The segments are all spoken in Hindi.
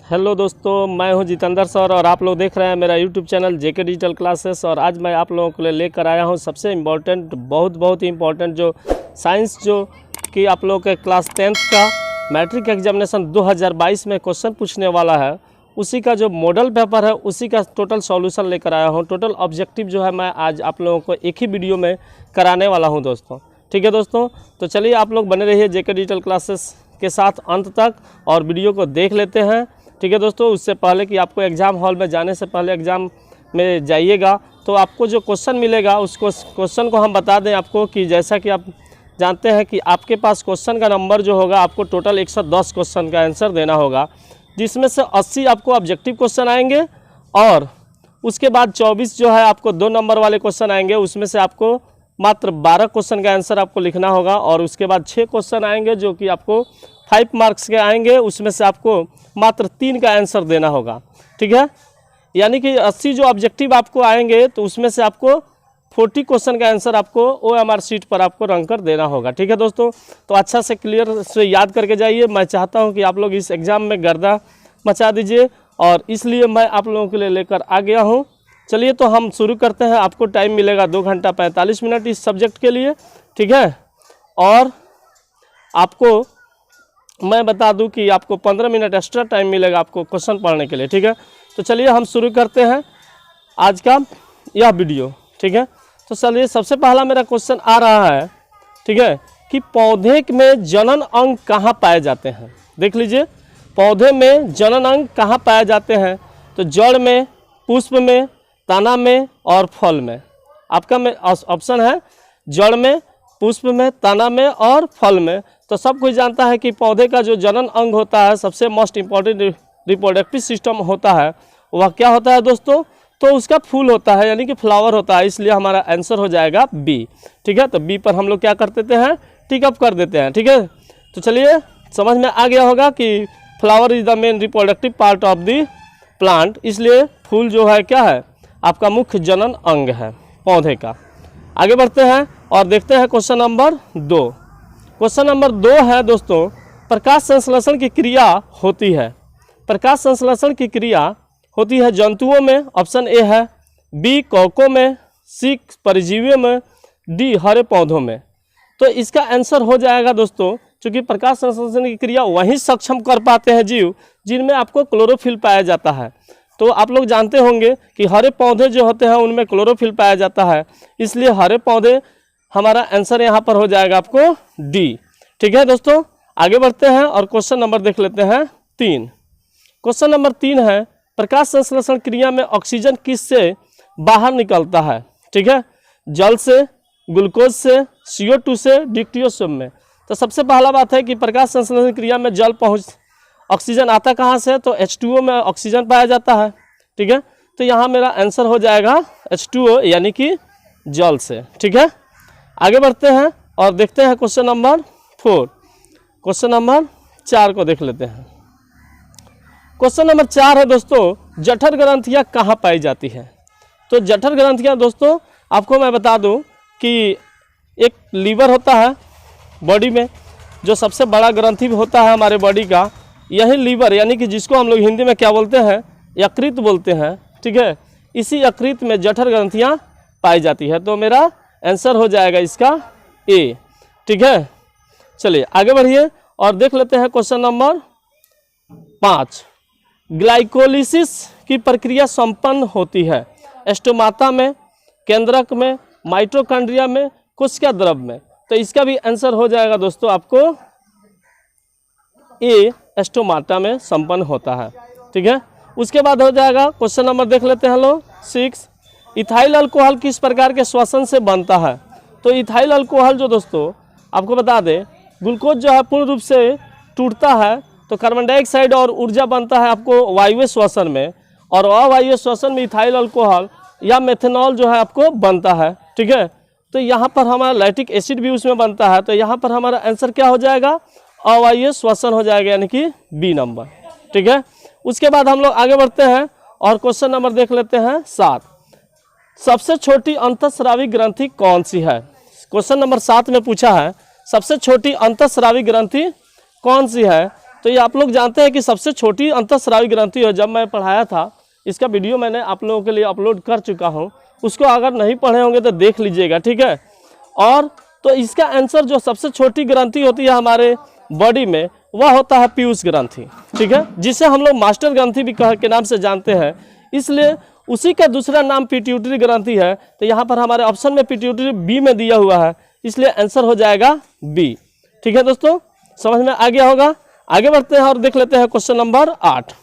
हेलो दोस्तों, मैं हूं जितेंद्र सर और आप लोग देख रहे हैं मेरा यूट्यूब चैनल जेके डिजिटल क्लासेस। और आज मैं आप लोगों के लिए लेकर आया हूं सबसे इम्पोर्टेंट बहुत ही इम्पोर्टेंट जो साइंस जो कि आप लोगों के क्लास 10th का मैट्रिक एग्जामिनेशन 2022 में क्वेश्चन पूछने वाला है, उसी का जो मॉडल पेपर है उसी का टोटल सॉल्यूशन लेकर आया हूँ। टोटल ऑब्जेक्टिव जो है मैं आज आप लोगों को एक ही वीडियो में कराने वाला हूँ दोस्तों। ठीक है दोस्तों, तो चलिए आप लोग बने रहिए जेके डिजिटल क्लासेस के साथ अंत तक और वीडियो को देख लेते हैं। ठीक है दोस्तों, उससे पहले कि आपको एग्ज़ाम हॉल में जाने से पहले एग्ज़ाम में जाइएगा तो आपको जो क्वेश्चन मिलेगा उस क्वेश्चन को हम बता दें आपको कि जैसा कि आप जानते हैं कि आपके पास क्वेश्चन का नंबर जो होगा आपको टोटल 110 क्वेश्चन का आंसर देना होगा, जिसमें से 80 आपको ऑब्जेक्टिव क्वेश्चन आएंगे और उसके बाद 24 जो है आपको 2 नंबर वाले क्वेश्चन आएंगे, उसमें से आपको मात्र 12 क्वेश्चन का आंसर आपको लिखना होगा। और उसके बाद 6 क्वेश्चन आएंगे जो कि आपको 5 मार्क्स के आएंगे, उसमें से आपको मात्र 3 का आंसर देना होगा। ठीक है, यानी कि 80 जो ऑब्जेक्टिव आपको आएंगे तो उसमें से आपको 40 क्वेश्चन का आंसर आपको OMR शीट पर आपको रंग कर देना होगा। ठीक है दोस्तों, तो अच्छा से क्लियर से याद करके जाइए। मैं चाहता हूं कि आप लोग इस एग्ज़ाम में गर्दा मचा दीजिए और इसलिए मैं आप लोगों के लिए लेकर आ गया हूं। चलिए तो हम शुरू करते हैं। आपको टाइम मिलेगा 2 घंटा 45 मिनट इस सब्जेक्ट के लिए। ठीक है, और आपको मैं बता दूं कि आपको 15 मिनट एक्स्ट्रा टाइम मिलेगा आपको क्वेश्चन पढ़ने के लिए। ठीक है, तो चलिए हम शुरू करते हैं आज का यह वीडियो। ठीक है, तो चलिए सबसे पहला मेरा क्वेश्चन आ रहा है, ठीक है, कि पौधे में जनन अंग कहाँ पाए जाते हैं। देख लीजिए, पौधे में जनन अंग कहाँ पाए जाते हैं, तो जड़ में, पुष्प में, तना में और फल में। आपका में ऑप्शन है जड़ में, पुष्प में, तना में और फल में। तो सब कोई जानता है कि पौधे का जो जनन अंग होता है, सबसे मोस्ट इम्पॉर्टेंट रिप्रोडक्टिव सिस्टम होता है, वह क्या होता है दोस्तों, तो उसका फूल होता है, यानी कि फ्लावर होता है। इसलिए हमारा आंसर हो जाएगा बी। ठीक है, तो बी पर हम लोग क्या कर देते हैं, टिक अप कर देते हैं। ठीक है, तो चलिए समझ में आ गया होगा कि flower is the main reproductive part of the plant, इसलिए फूल जो है क्या है, आपका मुख्य जनन अंग है पौधे का। आगे बढ़ते हैं और देखते हैं क्वेश्चन नंबर 2। क्वेश्चन नंबर 2 है दोस्तों, प्रकाश संश्लेषण की क्रिया होती है। प्रकाश संश्लेषण की क्रिया होती है जंतुओं में, ऑप्शन ए है, बी कवकों में, सी परजीवियों में, डी हरे पौधों में। तो इसका आंसर हो जाएगा दोस्तों, क्योंकि प्रकाश संश्लेषण की क्रिया वहीं सक्षम कर पाते हैं जीव जिनमें आपको क्लोरोफिल पाया जाता है। तो आप लोग जानते होंगे कि हरे पौधे जो होते हैं उनमें क्लोरोफिल पाया जाता है, इसलिए हरे पौधे हमारा आंसर यहाँ पर हो जाएगा आपको डी। ठीक है दोस्तों, आगे बढ़ते हैं और क्वेश्चन नंबर देख लेते हैं 3। क्वेश्चन नंबर 3 है, प्रकाश संश्लेषण क्रिया में ऑक्सीजन किससे बाहर निकलता है। ठीक है, जल से, ग्लूकोज से, CO2 से, डिक्टियोसोम में। तो सबसे पहला बात है कि प्रकाश संश्लेषण क्रिया में जल ऑक्सीजन आता कहाँ से, तो H2O में ऑक्सीजन पाया जाता है। ठीक है, तो यहाँ मेरा आंसर हो जाएगा H2O यानी कि जल से। ठीक है, आगे बढ़ते हैं और देखते हैं क्वेश्चन नंबर 4। क्वेश्चन नंबर 4 को देख लेते हैं। क्वेश्चन नंबर 4 है दोस्तों, जठर ग्रंथियाँ कहाँ पाई जाती है। तो जठर ग्रंथियाँ दोस्तों आपको मैं बता दूं कि एक लीवर होता है बॉडी में, जो सबसे बड़ा ग्रंथि होता है हमारे बॉडी का, यही लीवर, यानी कि जिसको हम लोग हिंदी में क्या बोलते हैं, यकृत बोलते हैं। ठीक है, इसी यकृत में जठर ग्रंथियाँ पाई जाती है। तो मेरा आंसर हो जाएगा इसका ए। ठीक है, चलिए आगे बढ़िए और देख लेते हैं क्वेश्चन नंबर 5। ग्लाइकोलिसिस की प्रक्रिया संपन्न होती है स्टोमाटा में, केंद्रक में, माइटोकॉन्ड्रिया में, कोशिका द्रव में। तो इसका भी आंसर हो जाएगा दोस्तों आपको ए, स्टोमाटा में संपन्न होता है। ठीक है, उसके बाद हो जाएगा क्वेश्चन नंबर देख लेते हैं लोग 6। इथाइल अल्कोहल किस प्रकार के श्वसन से बनता है। तो इथाइल अल्कोहल जो दोस्तों आपको बता दें, ग्लूकोज जो है पूर्ण रूप से टूटता है तो कार्बन डाइऑक्साइड और ऊर्जा बनता है आपको वायवीय श्वसन में, और अवायवीय श्वसन में इथाइल अल्कोहल या मेथनॉल जो है आपको बनता है। ठीक है, तो यहाँ पर हमारा लैक्टिक एसिड भी उसमें बनता है। तो यहाँ पर हमारा आंसर क्या हो जाएगा, अवायवीय श्वसन हो जाएगा, यानी कि बी नंबर। ठीक है, उसके बाद हम लोग आगे बढ़ते हैं और क्वेश्चन नंबर देख लेते हैं 7। सबसे छोटी अंतःस्रावी ग्रंथि कौन सी है। क्वेश्चन नंबर 7 में पूछा है सबसे छोटी अंतःस्रावी ग्रंथि कौन सी है। तो ये आप लोग जानते हैं कि सबसे छोटी अंतःस्रावी ग्रंथि है। जब मैं पढ़ाया था, इसका वीडियो मैंने आप लोगों के लिए अपलोड कर चुका हूँ, उसको अगर नहीं पढ़े होंगे तो देख लीजिएगा, ठीक है। और तो इसका आंसर जो सबसे छोटी ग्रंथि होती है हमारे बॉडी में, वह होता है पीयूष ग्रंथि, ठीक है, जिसे हम लोग मास्टर ग्रंथि भी के नाम से जानते हैं। इसलिए उसी का दूसरा नाम पिट्यूटरी ग्रंथि है। तो यहाँ पर हमारे ऑप्शन में पिट्यूटरी बी में दिया हुआ है, इसलिए आंसर हो जाएगा बी, ठीक है दोस्तों, समझ में आ गया होगा। आगे बढ़ते हैं और देख लेते हैं क्वेश्चन नंबर 8।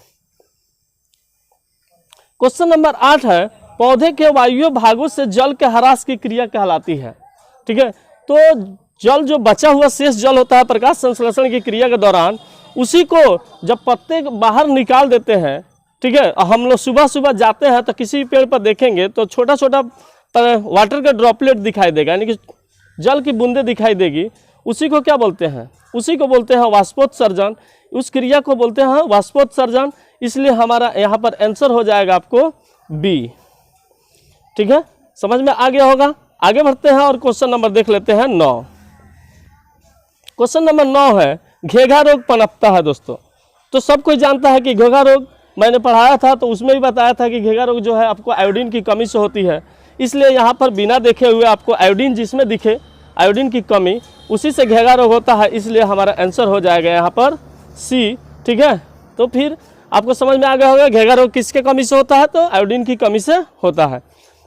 क्वेश्चन नंबर 8 है, पौधे के वायु भागों से जल के ह्रास की क्रिया कहलाती है, ठीक है। तो जल जो बचा हुआ शेष जल होता है प्रकाश संश्लेषण की क्रिया के दौरान, उसी को जब पत्ते बाहर निकाल देते हैं, ठीक है, हम लोग सुबह सुबह जाते हैं तो किसी पेड़ पर देखेंगे तो छोटा छोटा वाटर का ड्रॉपलेट दिखाई देगा, यानी कि जल की बूंदे दिखाई देगी। उसी को क्या बोलते हैं? उसी को बोलते हैं वाष्पोत्सर्जन। उस क्रिया को बोलते हैं वाष्पोत्सर्जन। इसलिए हमारा यहाँ पर आंसर हो जाएगा आपको बी, ठीक है, समझ में आ गया होगा। आगे बढ़ते हैं और क्वेश्चन नंबर देख लेते हैं 9। क्वेश्चन नंबर 9 है, घेघा रोग पनपता है दोस्तों। तो सब कोई जानता है कि घेघा रोग मैंने पढ़ाया था, तो उसमें भी बताया था कि घेघा रोग जो है आपको आयोडीन की कमी से होती है। इसलिए यहाँ पर बिना देखे हुए आपको आयोडीन जिसमें दिखे, आयोडीन की कमी, उसी से घेघा रोग होता है। इसलिए हमारा आंसर हो जाएगा यहाँ पर सी, ठीक है। तो फिर आपको समझ में आ गया होगा घेघा रोग किसके कमी से होता है, तो आयोडीन की कमी से होता है।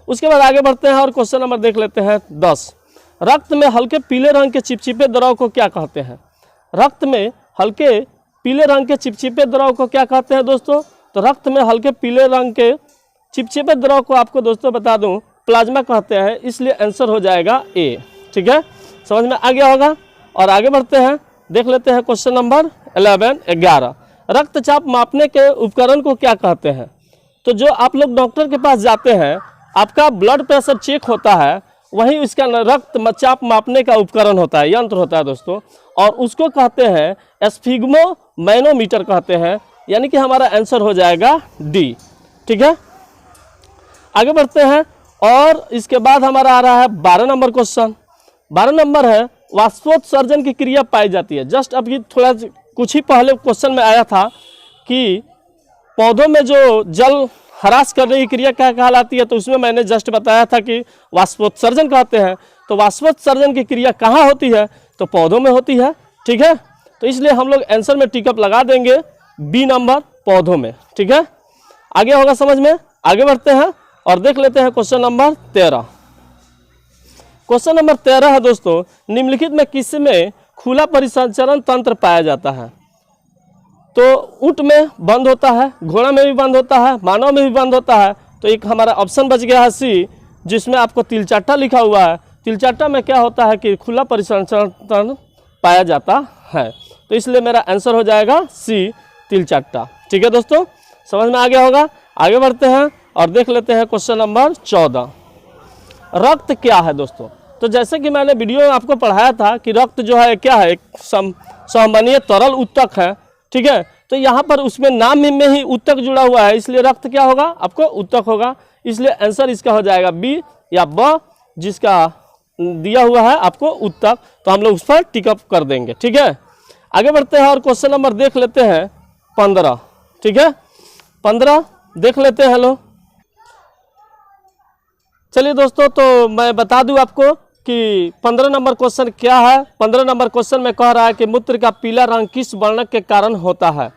उसके बाद आगे बढ़ते हैं और क्वेश्चन नंबर देख लेते हैं 10। रक्त में हल्के पीले रंग के चिपचिपे द्रव को क्या कहते हैं? रक्त में हल्के पीले रंग के चिपचिपे द्रव को क्या कहते हैं दोस्तों? तो रक्त में हल्के पीले रंग के चिपचिपे द्रव को आपको दोस्तों बता दूं प्लाज्मा कहते हैं। इसलिए आंसर हो जाएगा ए, ठीक है, समझ में आ गया होगा। और आगे बढ़ते हैं, देख लेते हैं क्वेश्चन नंबर 11। रक्तचाप मापने के उपकरण को क्या कहते हैं? तो जो आप लोग डॉक्टर के पास जाते हैं, आपका ब्लड प्रेशर चेक होता है, वहीं इसका रक्तचाप मापने का उपकरण होता है, यंत्र होता है दोस्तों, और उसको कहते हैं स्फिग्मोमैनोमीटर कहते हैं। यानी कि हमारा आंसर हो जाएगा डी, ठीक है। आगे बढ़ते हैं और इसके बाद हमारा आ रहा है 12 नंबर क्वेश्चन। 12 नंबर है, वाष्पोत्सर्जन की क्रिया पाई जाती है। जस्ट अभी थोड़ा कुछ ही पहले क्वेश्चन में आया था कि पौधों में जो जल ह्रास करने की क्रिया क्या कहलाती है, तो उसमें मैंने जस्ट बताया था कि वाष्पोत्सर्जन कहते हैं। तो वाष्पोत्सर्जन की क्रिया कहाँ होती है? तो पौधों में होती है, ठीक है। तो इसलिए हम लोग आंसर में टिकअप लगा देंगे बी नंबर, पौधों में, ठीक है। आगे होगा समझ में। आगे बढ़ते हैं और देख लेते हैं क्वेश्चन नंबर 13। क्वेश्चन नंबर 13 है दोस्तों, निम्नलिखित में किसमें खुला परिसंचरण तंत्र पाया जाता है? तो ऊंट में बंद होता है, घोड़ा में भी बंद होता है, मानव में भी बंद होता है। तो एक हमारा ऑप्शन बच गया है सी, जिसमें आपको तिलचट्टा लिखा हुआ है। तिलचट्टा में क्या होता है कि खुला परिसंचरण तंत्र पाया जाता है। तो इसलिए मेरा आंसर हो जाएगा सी, तिलचट्टा, ठीक है दोस्तों, समझ में आ गया होगा। आगे बढ़ते हैं और देख लेते हैं क्वेश्चन नंबर 14। रक्त क्या है दोस्तों? तो जैसे कि मैंने वीडियो में आपको पढ़ाया था कि रक्त जो है क्या है, एक संवहनीय तरल उत्तक है, ठीक है। तो यहाँ पर उसमें नाम में ही उत्तक जुड़ा हुआ है, इसलिए रक्त क्या होगा आपको? उत्तक होगा। इसलिए आंसर इसका हो जाएगा बी या ब, जिसका दिया हुआ है आपको उत्तक। तो हम लोग उस पर टिकअप कर देंगे, ठीक है। आगे बढ़ते हैं और क्वेश्चन नंबर देख लेते हैं 15, ठीक है। 15 देख लेते हैं लोग। चलिए दोस्तों, तो मैं बता दूं आपको कि 15 नंबर क्वेश्चन क्या है। 15 नंबर क्वेश्चन में कह रहा है कि मूत्र का पीला रंग किस वर्णक के कारण होता है?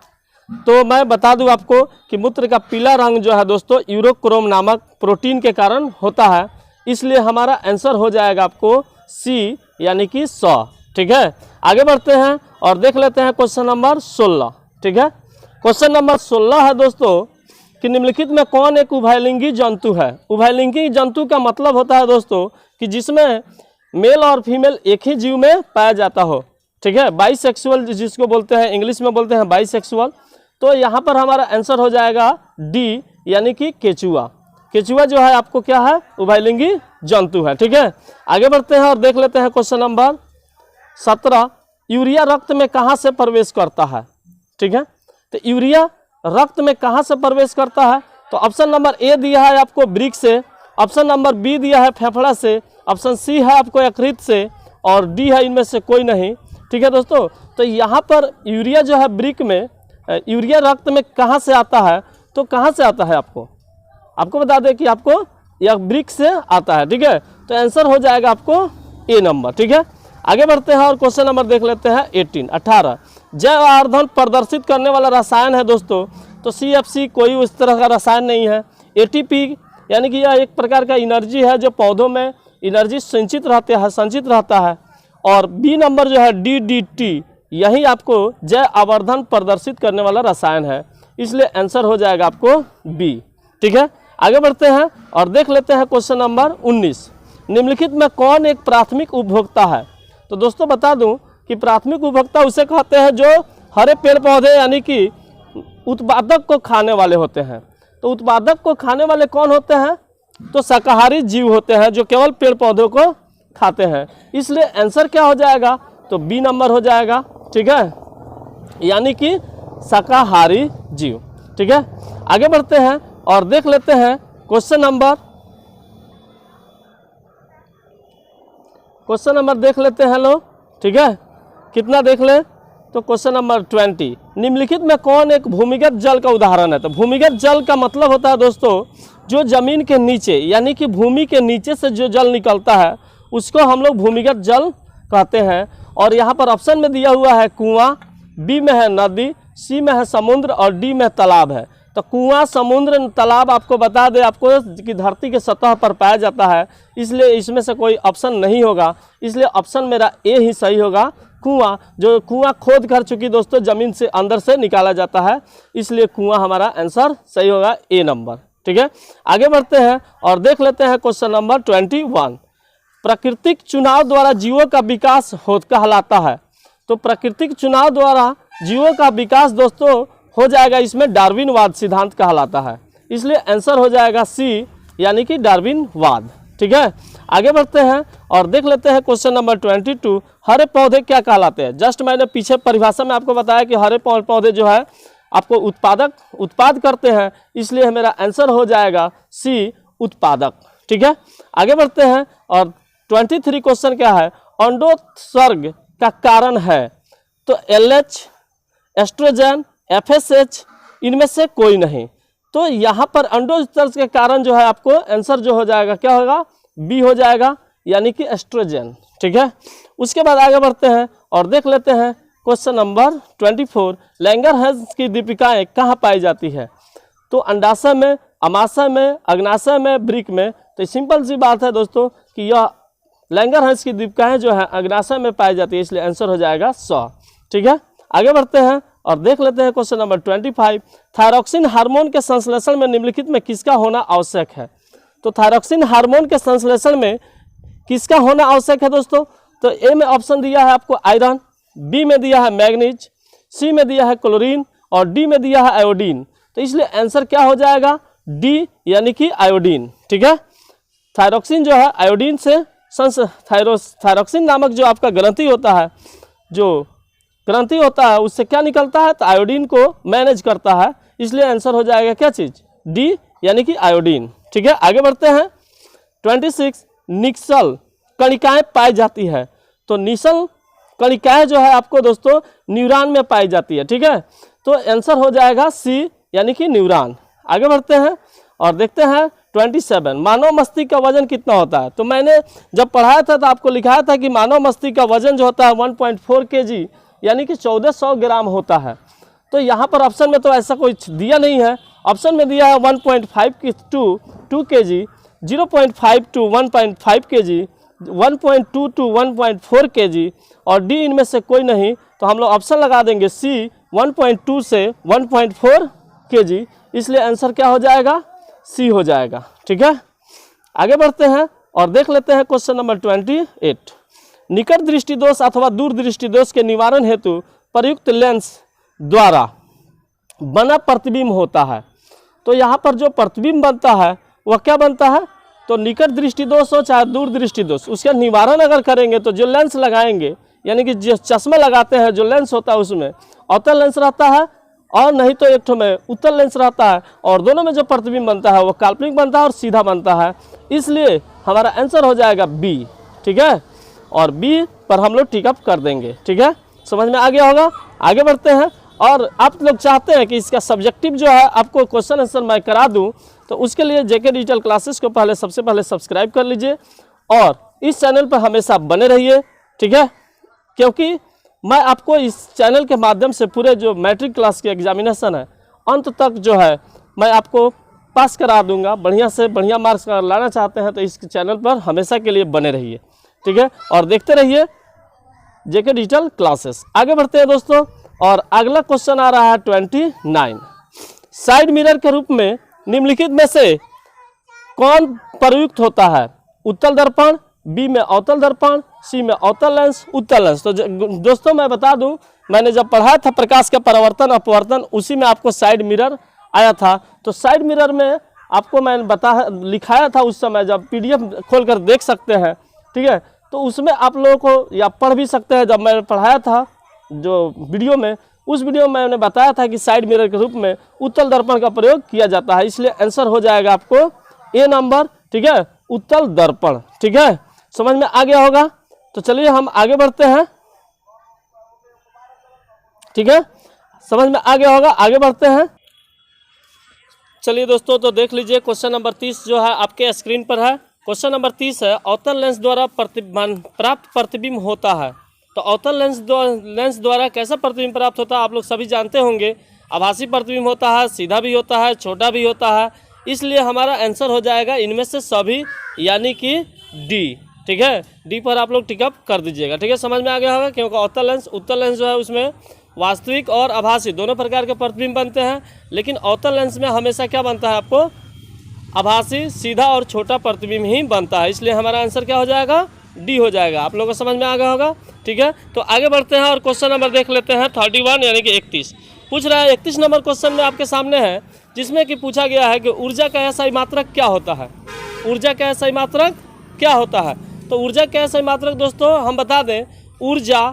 तो मैं बता दूं आपको कि मूत्र का पीला रंग जो है दोस्तों यूरोक्रोम नामक प्रोटीन के कारण होता है। इसलिए हमारा आंसर हो जाएगा आपको सी, यानी कि 100, ठीक है। आगे बढ़ते हैं और देख लेते हैं क्वेश्चन नंबर 16, ठीक है। क्वेश्चन नंबर 16 है दोस्तों कि निम्नलिखित में कौन एक उभयलिंगी जंतु है? उभयलिंगी जंतु का मतलब होता है दोस्तों कि जिसमें मेल और फीमेल एक ही जीव में पाया जाता हो, ठीक है। बाइसेक्सुअल जिसको बोलते हैं, इंग्लिश में बोलते हैं बाइसेक्सुअल। तो यहाँ पर हमारा आंसर हो जाएगा डी, यानी कि केचुआ। केचुआ जो है आपको क्या है? उभयलिंगी जंतु है, ठीक है। आगे बढ़ते हैं और देख लेते हैं क्वेश्चन नंबर 17। यूरिया रक्त में कहाँ से प्रवेश करता है? ठीक है, तो यूरिया रक्त में कहाँ से प्रवेश करता है? तो ऑप्शन नंबर ए दिया है आपको वृक्क से, ऑप्शन नंबर बी दिया है फेफड़ा से, ऑप्शन सी है आपको यकृत से, और डी है इनमें से कोई नहीं। ठीक है दोस्तों। तो यहाँ पर यूरिया जो है ब्रिक में, यूरिया रक्त में कहाँ से आता है, तो कहाँ से आता है आपको बता दें कि आपको यह ब्रिक से आता है, ठीक है। तो आंसर हो जाएगा आपको ए नंबर, ठीक है। आगे बढ़ते हैं और क्वेश्चन नंबर देख लेते हैं 18 जैव आवर्धन प्रदर्शित करने वाला रसायन है दोस्तों। तो CFC कोई उस तरह का रसायन नहीं है। ATP यानी कि यह एक प्रकार का एनर्जी है जो पौधों में एनर्जी संचित रहता है। और बी नंबर जो है DDT, यही आपको जैव आवर्धन प्रदर्शित करने वाला रसायन है, इसलिए आंसर हो जाएगा आपको बी, ठीक है। आगे बढ़ते हैं और देख लेते हैं क्वेश्चन नंबर 19 निम्नलिखित में कौन एक प्राथमिक उपभोक्ता है। तो दोस्तों बता दूं कि प्राथमिक उपभोक्ता उसे कहते हैं जो हरे पेड़ पौधे यानी कि उत्पादक को खाने वाले होते हैं। तो उत्पादक को खाने वाले कौन होते हैं, तो शाकाहारी जीव होते हैं जो केवल पेड़ पौधों को खाते हैं, इसलिए आंसर क्या हो जाएगा, तो बी नंबर हो जाएगा, ठीक है, यानी कि शाकाहारी जीव, ठीक है। आगे बढ़ते हैं और देख लेते हैं क्वेश्चन नंबर देख लेते हैं लोग, ठीक है। कितना देख ले, तो क्वेश्चन नंबर 20 निम्नलिखित में कौन एक भूमिगत जल का उदाहरण है। तो भूमिगत जल का मतलब होता है दोस्तों जो जमीन के नीचे यानी कि भूमि के नीचे से जो जल निकलता है उसको हम लोग भूमिगत जल कहते हैं। और यहाँ पर ऑप्शन में दिया हुआ है कुआं, बी में है नदी, सी में है समुद्र और डी में तालाब है। तो कुआं, समुद्र, तालाब आपको बता दें आपको कि धरती के सतह पर पाया जाता है, इसलिए इसमें से कोई ऑप्शन नहीं होगा, इसलिए ऑप्शन मेरा ए ही सही होगा, कुआं। जो कुआं खोद कर चुकी दोस्तों जमीन से अंदर से निकाला जाता है, इसलिए कुआं हमारा आंसर सही होगा, ए नंबर, ठीक है। आगे बढ़ते हैं और देख लेते हैं क्वेश्चन नंबर 21 प्राकृतिक चुनाव द्वारा जीवों का विकास कहलाता है। तो प्राकृतिक चुनाव द्वारा जीवों का विकास दोस्तों हो जाएगा, इसमें डार्विनवाद सिद्धांत कहलाता है, इसलिए आंसर हो जाएगा सी, यानी कि डार्विनवाद, ठीक है। आगे बढ़ते हैं और देख लेते हैं क्वेश्चन नंबर 22 हरे पौधे क्या कहलाते हैं। जस्ट मैंने पीछे परिभाषा में आपको बताया कि हरे पौधे जो है आपको उत्पाद करते हैं, इसलिए मेरा आंसर हो जाएगा सी, उत्पादक, ठीक है। आगे बढ़ते हैं और 23 क्वेश्चन क्या है, अंडोत्सर्ग का कारण है। तो LH, एस्ट्रोजन, FSH, इनमें से कोई नहीं। तो यहाँ पर अंडोत्सर्ग के कारण जो है आपको आंसर जो हो जाएगा क्या होगा, बी हो जाएगा, यानी कि एस्ट्रोजन, ठीक है। उसके बाद आगे बढ़ते हैं और देख लेते हैं क्वेश्चन नंबर 24 लैंगरहंस की दीपिकाएं कहाँ पाई जाती है। तो अंडाशय में, अमाशय में, अग्नाशय में, ब्रिक में। तो सिंपल सी बात है दोस्तों कि यह लैंगरहंस की दीपिकाएं जो है अग्नाशय में पाई जाती है, इसलिए आंसर हो जाएगा 100, ठीक है। आगे बढ़ते हैं और देख लेते हैं क्वेश्चन नंबर 25 थायरॉक्सिन हार्मोन के संश्लेषण में निम्नलिखित में किसका होना आवश्यक है। तो थायरॉक्सिन हार्मोन के संश्लेषण में किसका होना आवश्यक है दोस्तों। तो ए में ऑप्शन दिया है आपको आयरन, बी में दिया है मैग्नीज, सी में दिया है क्लोरीन और डी में दिया है आयोडीन। तो इसलिए आंसर क्या हो जाएगा, डी, यानी कि आयोडीन, ठीक है। थायरॉक्सिन जो है आयोडीन से थायरॉक्सिन नामक जो आपका ग्रंथि होता है उससे क्या निकलता है, तो आयोडीन को मैनेज करता है, इसलिए आंसर हो जाएगा क्या चीज़, डी, यानी कि आयोडीन, ठीक है। आगे बढ़ते हैं 26 निक्सल कणिकाएं पाई जाती है। तो निसल कणिकाएं जो है आपको दोस्तों न्यूरॉन में पाई जाती है, ठीक है। तो आंसर हो जाएगा सी, यानी कि न्यूरॉन। आगे बढ़ते हैं और देखते हैं 27 मानव मस्तिष्क का वजन कितना होता है। तो मैंने जब पढ़ाया था तो आपको लिखाया था कि मानव मस्तिष्क का वजन जो होता है 1.4 kg, यानी कि 1400 ग्राम होता है। तो यहाँ पर ऑप्शन में तो ऐसा कोई दिया नहीं है, ऑप्शन में दिया है 1.5 to 2 kg, 0.5 to 1.5 kg, 1.2 to 1.4 kg और डी इनमें से कोई नहीं। तो हम लोग ऑप्शन लगा देंगे सी, 1.2 से 1.4 kg, इसलिए आंसर क्या हो जाएगा, सी हो जाएगा, ठीक है। आगे बढ़ते हैं और देख लेते हैं क्वेश्चन नंबर 28 निकट दृष्टि दोष अथवा दूर दृष्टि दोष के निवारण हेतु प्रयुक्त लेंस द्वारा बना प्रतिबिंब होता है। तो यहाँ पर जो प्रतिबिंब बनता है वह क्या बनता है, तो निकट दृष्टि दोष हो चाहे दूर दृष्टि दोष, उसका निवारण अगर करेंगे तो जो लेंस लगाएंगे यानी कि जो चश्मा लगाते हैं जो लेंस होता है उसमें अवतल लेंस रहता है और नहीं तो एक ठो में उत्तल लेंस रहता है, और दोनों में जो प्रतिबिंब बनता है वो काल्पनिक बनता है और सीधा बनता है, इसलिए हमारा आंसर हो जाएगा बी, ठीक है। और बी पर हम लोग टिकअप कर देंगे। ठीक है, समझ में आ गया होगा। आगे बढ़ते हैं। और आप लोग चाहते हैं कि इसका सब्जेक्टिव जो है आपको क्वेश्चन आंसर मैं करा दूं, तो उसके लिए जेके डिजिटल क्लासेस को सबसे पहले सब्सक्राइब कर लीजिए और इस चैनल पर हमेशा बने रहिए। ठीक है, क्योंकि मैं आपको इस चैनल के माध्यम से पूरे जो मैट्रिक क्लास के एग्जामिनेशन है अंत तक जो है मैं आपको पास करा दूंगा। बढ़िया से बढ़िया मार्क्स लाना चाहते हैं तो इस चैनल पर हमेशा के लिए बने रहिए। ठीक है, और देखते रहिए जेके डिजिटल क्लासेस। आगे बढ़ते हैं दोस्तों, और अगला क्वेश्चन आ रहा है 29। साइड मिरर के रूप में निम्नलिखित में से कौन प्रयुक्त होता है? उत्तल दर्पण, बी में अवतल दर्पण, सी में अवतल लेंस, उत्तल लेंस। तो दोस्तों मैं बता दूं, मैंने जब पढ़ाया था प्रकाश का परावर्तन अपवर्तन, उसी में आपको साइड मिरर आया था। तो साइड मिरर में आपको मैंने लिखाया था उस समय, जब पीडीएफ खोलकर देख सकते हैं। ठीक है, तो उसमें आप लोगों को या पढ़ भी सकते हैं, जब मैंने पढ़ाया था जो वीडियो में, उस वीडियो में मैंने बताया था कि साइड मिरर के रूप में उत्तल दर्पण का प्रयोग किया जाता है। इसलिए आंसर हो जाएगा आपको ए नंबर। ठीक है, उत्तल दर्पण। ठीक है, समझ में आ गया होगा। तो चलिए हम आगे बढ़ते हैं। ठीक है, समझ में आ गया होगा, आगे बढ़ते हैं। चलिए दोस्तों, तो देख लीजिए क्वेश्चन नंबर 30 जो है आपके स्क्रीन पर है। क्वेश्चन नंबर 30 है, अवतल लेंस द्वारा प्राप्त प्रतिबिंब होता है। तो अवतल लेंस द्वारा कैसा प्रतिबिंब प्राप्त होता है आप लोग सभी जानते होंगे। आभासी प्रतिबिंब होता है, सीधा भी होता है, छोटा भी होता है। इसलिए हमारा आंसर हो जाएगा इनमें से सभी, यानी कि डी। ठीक है, डी पर आप लोग टिकअप कर दीजिएगा। ठीक है, समझ में आ गया होगा। क्योंकि उत्तल लेंस जो है उसमें वास्तविक और आभासी दोनों प्रकार के प्रतिबिंब बनते हैं, लेकिन अवतल लेंस में हमेशा क्या बनता है आपको? आभासी, सीधा और छोटा प्रतिबिंब ही बनता है। इसलिए हमारा आंसर क्या हो जाएगा? डी हो जाएगा। आप लोगों को समझ में आ गया होगा। ठीक है, तो आगे बढ़ते हैं और क्वेश्चन नंबर देख लेते हैं 31 यानी कि 31 पूछ रहा है। 31 नंबर क्वेश्चन में आपके सामने है, जिसमें कि पूछा गया है कि ऊर्जा का SI मात्रक क्या होता है? ऊर्जा का SI मात्रक क्या होता है? तो ऊर्जा का SI मात्रक दोस्तों हम बता दें, ऊर्जा,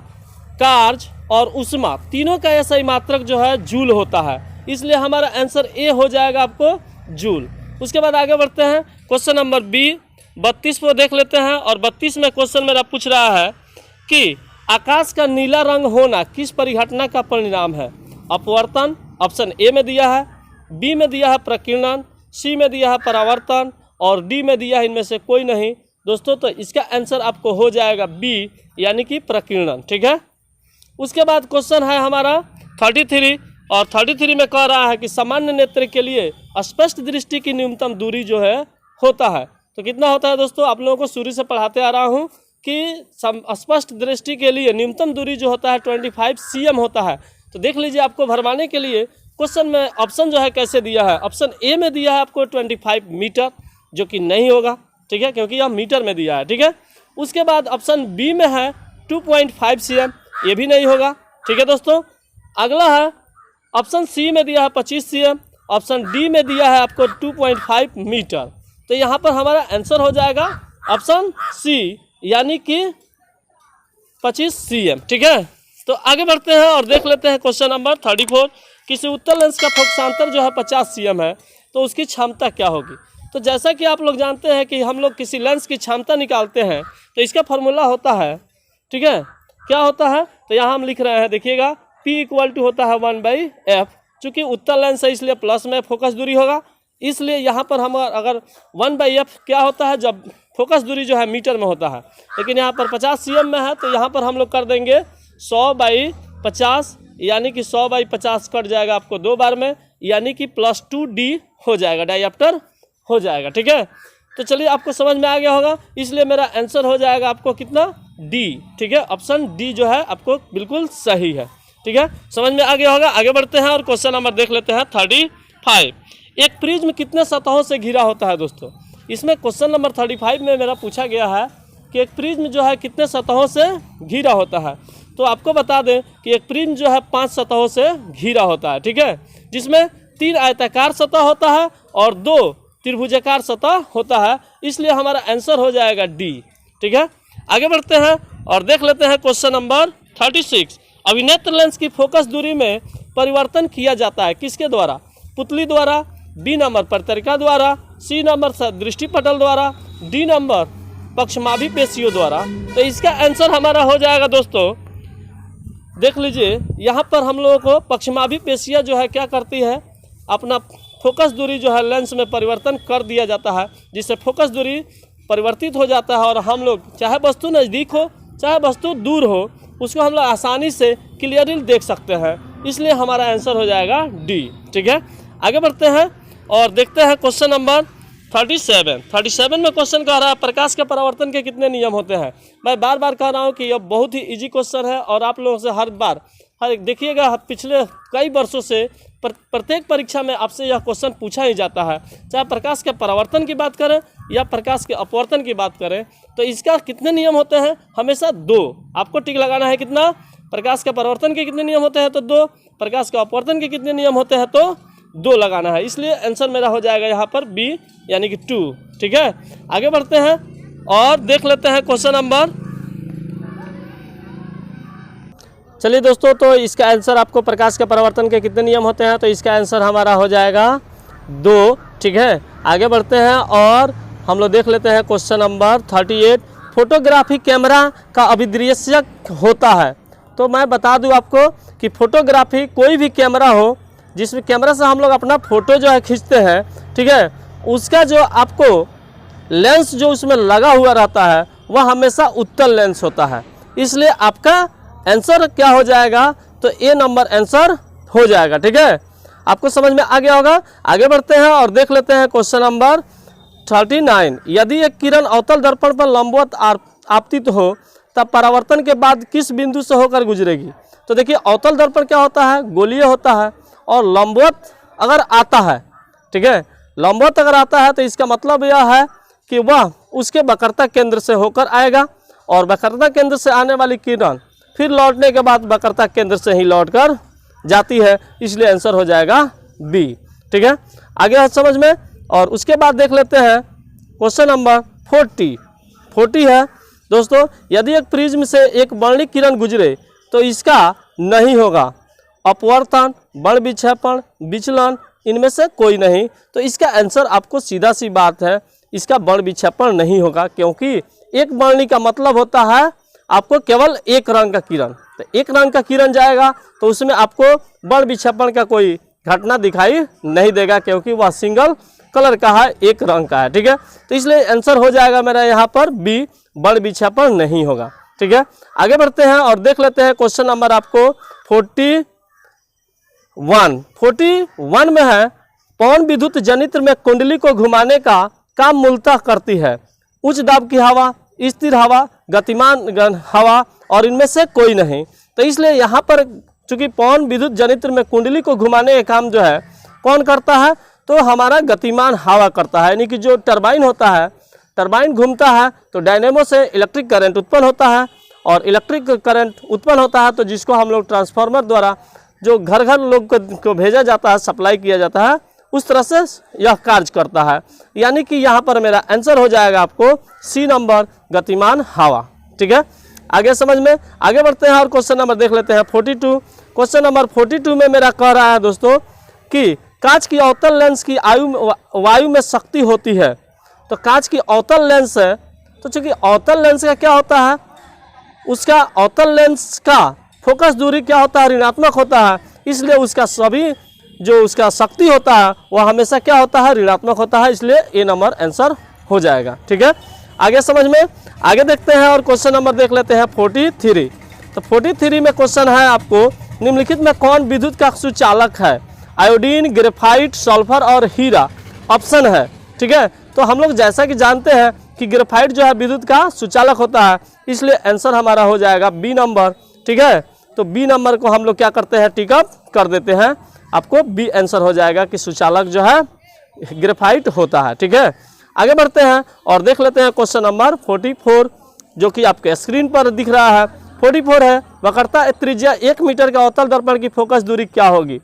कार्य और ऊष्मा तीनों का SI मात्रक जो है जूल होता है। इसलिए हमारा आंसर ए हो जाएगा आपको जूल। उसके बाद आगे बढ़ते हैं क्वेश्चन नंबर बी 32 को देख लेते हैं। और 32 में क्वेश्चन मेरा पूछ रहा है कि आकाश का नीला रंग होना किस परिघटना का परिणाम है? अपवर्तन ऑप्शन ए में दिया है, बी में दिया है प्रकीर्णन, सी में दिया है परावर्तन और डी में दिया है इनमें से कोई नहीं। दोस्तों तो इसका आंसर आपको हो जाएगा बी, यानी कि प्रकीर्णन। ठीक है, उसके बाद क्वेश्चन है हमारा 33 और 33 में कह रहा है कि सामान्य नेत्र के लिए स्पष्ट दृष्टि की न्यूनतम दूरी जो है होता है। तो कितना होता है दोस्तों? आप लोगों को शुरू से पढ़ाते आ रहा हूँ कि स्पष्ट दृष्टि के लिए न्यूनतम दूरी जो होता है 25 cm होता है। तो देख लीजिए, आपको भरमाने के लिए क्वेश्चन में ऑप्शन जो है कैसे दिया है। ऑप्शन ए में दिया है आपको 25 मीटर, जो कि नहीं होगा। ठीक है, क्योंकि यह मीटर में दिया है। ठीक है, उसके बाद ऑप्शन बी में है 2.5 cm, ये भी नहीं होगा। ठीक है दोस्तों, अगला है ऑप्शन सी में दिया है 25 cm, ऑप्शन डी में दिया है आपको 2.5 मीटर। तो यहाँ पर हमारा आंसर हो जाएगा ऑप्शन सी, यानी कि 25 cm। ठीक है, तो आगे बढ़ते हैं और देख लेते हैं क्वेश्चन नंबर 34। किसी उत्तल लेंस का फोकसांतर जो है 50 cm है, तो उसकी क्षमता क्या होगी? तो जैसा कि आप लोग जानते हैं कि हम लोग किसी लेंस की क्षमता निकालते हैं तो इसका फॉर्मूला होता है, ठीक है, क्या होता है? तो यहाँ हम लिख रहे हैं, देखिएगा, P = होता है 1/f। चूँकि उत्तल लेंस है इसलिए प्लस में फोकस दूरी होगा, इसलिए यहाँ पर हम अगर 1/f क्या होता है, जब फोकस दूरी जो है मीटर में होता है, लेकिन यहाँ पर 50 cm में है, तो यहाँ पर हम लोग कर देंगे 100/50, यानी कि 100/50 कट जाएगा आपको 2 बार में, यानी कि +2d हो जाएगा, डायप्टर हो जाएगा। ठीक है, तो चलिए आपको समझ में आ गया होगा। इसलिए मेरा आंसर हो जाएगा आपको कितना? डी। ठीक है, ऑप्शन डी जो है आपको बिल्कुल सही है। ठीक है, समझ में आ गया होगा। आगे बढ़ते हैं और क्वेश्चन नंबर देख लेते हैं 35। एक प्रिज्म कितने सतहों से घिरा होता है दोस्तों? इसमें क्वेश्चन नंबर 35 में मेरा पूछा गया है कि एक प्रिज्म जो है कितने सतहों से घिरा होता है। तो आपको बता दें कि एक प्रिज्म जो है 5 सतहों से घिरा होता है। ठीक है, जिसमें 3 आयताकार सतह होता है और 2 त्रिभुजाकार सतह होता है। इसलिए हमारा आंसर हो जाएगा डी। ठीक है, आगे बढ़ते हैं और देख लेते हैं क्वेश्चन नंबर 36। अभिनेत्र लेंस की फोकस दूरी में परिवर्तन किया जाता है किसके द्वारा? पुतली द्वारा, बी नंबर पत्रकारिता द्वारा, सी नंबर दृष्टिपटल द्वारा, डी नंबर पक्षमाभी पेशियों द्वारा। तो इसका आंसर हमारा हो जाएगा दोस्तों, देख लीजिए यहाँ पर हम लोगों को पक्षमाभी पेशियाँ जो है क्या करती है, अपना फोकस दूरी जो है लेंस में परिवर्तन कर दिया जाता है, जिससे फोकस दूरी परिवर्तित हो जाता है और हम लोग चाहे वस्तु नज़दीक हो चाहे वस्तु दूर हो उसको हम लोग आसानी से क्लियरली देख सकते हैं। इसलिए हमारा आंसर हो जाएगा डी। ठीक है, आगे बढ़ते हैं और देखते हैं क्वेश्चन नंबर 37 में क्वेश्चन कह रहा है प्रकाश के परावर्तन के कितने नियम होते हैं। मैं बार बार कह रहा हूँ कि यह बहुत ही इजी क्वेश्चन है और आप लोगों से हर देखिएगा पिछले कई वर्षों से प्रत्येक परीक्षा में आपसे यह क्वेश्चन पूछा ही जाता है, चाहे प्रकाश के परावर्तन की बात करें या प्रकाश के अपवर्तन की बात करें। तो इसका कितने नियम होते हैं, हमेशा 2। आपको टिक लगाना है कितना, प्रकाश के परावर्तन के कितने नियम होते हैं तो 2, प्रकाश के अपवर्तन के कितने नियम होते हैं तो 2 लगाना है। इसलिए आंसर मेरा हो जाएगा यहाँ पर बी यानी कि 2। ठीक है, आगे बढ़ते हैं और देख लेते हैं क्वेश्चन नंबर। चलिए दोस्तों, तो इसका आंसर आपको प्रकाश के परावर्तन के कितने नियम होते हैं, तो इसका आंसर हमारा हो जाएगा 2। ठीक है, आगे बढ़ते हैं और हम लोग देख लेते हैं क्वेश्चन नंबर 38। फोटोग्राफी कैमरा का अभिदृश्यक होता है। तो मैं बता दूं आपको कि फोटोग्राफी कोई भी कैमरा हो जिसमें कैमरा से हम लोग अपना फ़ोटो जो है खींचते हैं, ठीक है, उसका जो आपको लेंस जो उसमें लगा हुआ रहता है वह हमेशा उत्तल लेंस होता है। इसलिए आपका आंसर क्या हो जाएगा, तो ए नंबर आंसर हो जाएगा। ठीक है, आपको समझ में आ गया होगा। आगे बढ़ते हैं और देख लेते हैं क्वेश्चन नंबर 39। यदि एक किरण अवतल दर्पण पर लंबवत आपतित हो तब परावर्तन के बाद किस बिंदु से होकर गुजरेगी। तो देखिए अवतल दर्पण क्या होता है, गोलीय होता है और लंबवत अगर आता है, ठीक है, लंबवत अगर आता है तो इसका मतलब यह है कि वह उसके वक्रता केंद्र से होकर आएगा और वक्रता केंद्र से आने वाली किरण फिर लौटने के बाद वक्रता केंद्र से ही लौटकर जाती है। इसलिए आंसर हो जाएगा बी। ठीक है, आगे समझ में। और उसके बाद देख लेते हैं क्वेश्चन नंबर 40 है दोस्तों। यदि एक प्रिज्म से एक वर्णिक किरण गुजरे तो इसका नहीं होगा अपवर्तन, बल विक्षेपण, विचलन, इनमें से कोई नहीं। तो इसका आंसर आपको सीधा सी बात है, इसका बल विक्षेपण नहीं होगा, क्योंकि एक वर्णिक का मतलब होता है आपको केवल एक रंग का किरण। तो एक रंग का किरण जाएगा तो उसमें आपको बल विक्षेपण का कोई घटना दिखाई नहीं देगा, क्योंकि वह सिंगल कलर का है, एक रंग का है। ठीक है, तो इसलिए आंसर हो जाएगा मेरा यहाँ पर बी, बल विक्षेपण नहीं होगा। ठीक है, आगे बढ़ते हैं और देख लेते हैं क्वेश्चन नंबर आपको 41 में है पवन विद्युत जनित्र में कुंडली को घुमाने का काम मूलतः करती है उच्च दाब की हवा, स्थिर हवा, गतिमान हवा और इनमें से कोई नहीं। तो इसलिए यहाँ पर चूंकि पवन विद्युत जनित्र में कुंडली को घुमाने का काम जो है कौन करता है, तो हमारा गतिमान हवा करता है। यानी कि जो टरबाइन होता है, टरबाइन घूमता है तो डायनेमो से इलेक्ट्रिक करंट उत्पन्न होता है और इलेक्ट्रिक करंट उत्पन्न होता है तो जिसको हम लोग ट्रांसफार्मर द्वारा जो घर घर लोग को भेजा जाता है, सप्लाई किया जाता है, उस तरह से यह कार्य करता है। यानी कि यहाँ पर मेरा आंसर हो जाएगा आपको सी नंबर, गतिमान हवा। ठीक है, आगे समझ में। आगे बढ़ते हैं और क्वेश्चन नंबर देख लेते हैं 42। क्वेश्चन नंबर 42 में मेरा कह रहा है दोस्तों कि कांच की अवतल लेंस की वायु में शक्ति होती है। तो कांच की अवतल लेंस है, तो चूंकि अवतल लेंस का क्या होता है, उसका अवतल लेंस का फोकस दूरी क्या होता है, ऋणात्मक होता है। इसलिए उसका सभी जो उसका शक्ति होता है वह हमेशा क्या होता है, ऋणात्मक होता है। इसलिए ए नंबर आंसर हो जाएगा। ठीक है, आगे समझ में। आगे देखते हैं और क्वेश्चन नंबर देख लेते हैं 43। तो 43 में क्वेश्चन है आपको निम्नलिखित में कौन विद्युत का सुचालक है। आयोडीन, ग्रेफाइट, सल्फर और हीरा ऑप्शन है। ठीक है, तो हम लोग जैसा कि जानते हैं कि ग्रेफाइट जो है विद्युत का सुचालक होता है, इसलिए आंसर हमारा हो जाएगा बी नंबर। ठीक है, तो बी नंबर को हम लोग क्या करते हैं, टिकअप कर देते हैं। आपको बी आंसर हो जाएगा कि सुचालक जो है ग्रेफाइट होता है। ठीक है, आगे बढ़ते हैं और देख लेते हैं क्वेश्चन नंबर 44 जो कि आपके स्क्रीन पर दिख रहा है। 44 है वक्रता त्रिज्या 1 मीटर के अवतल दर्पण की फोकस दूरी क्या होगी।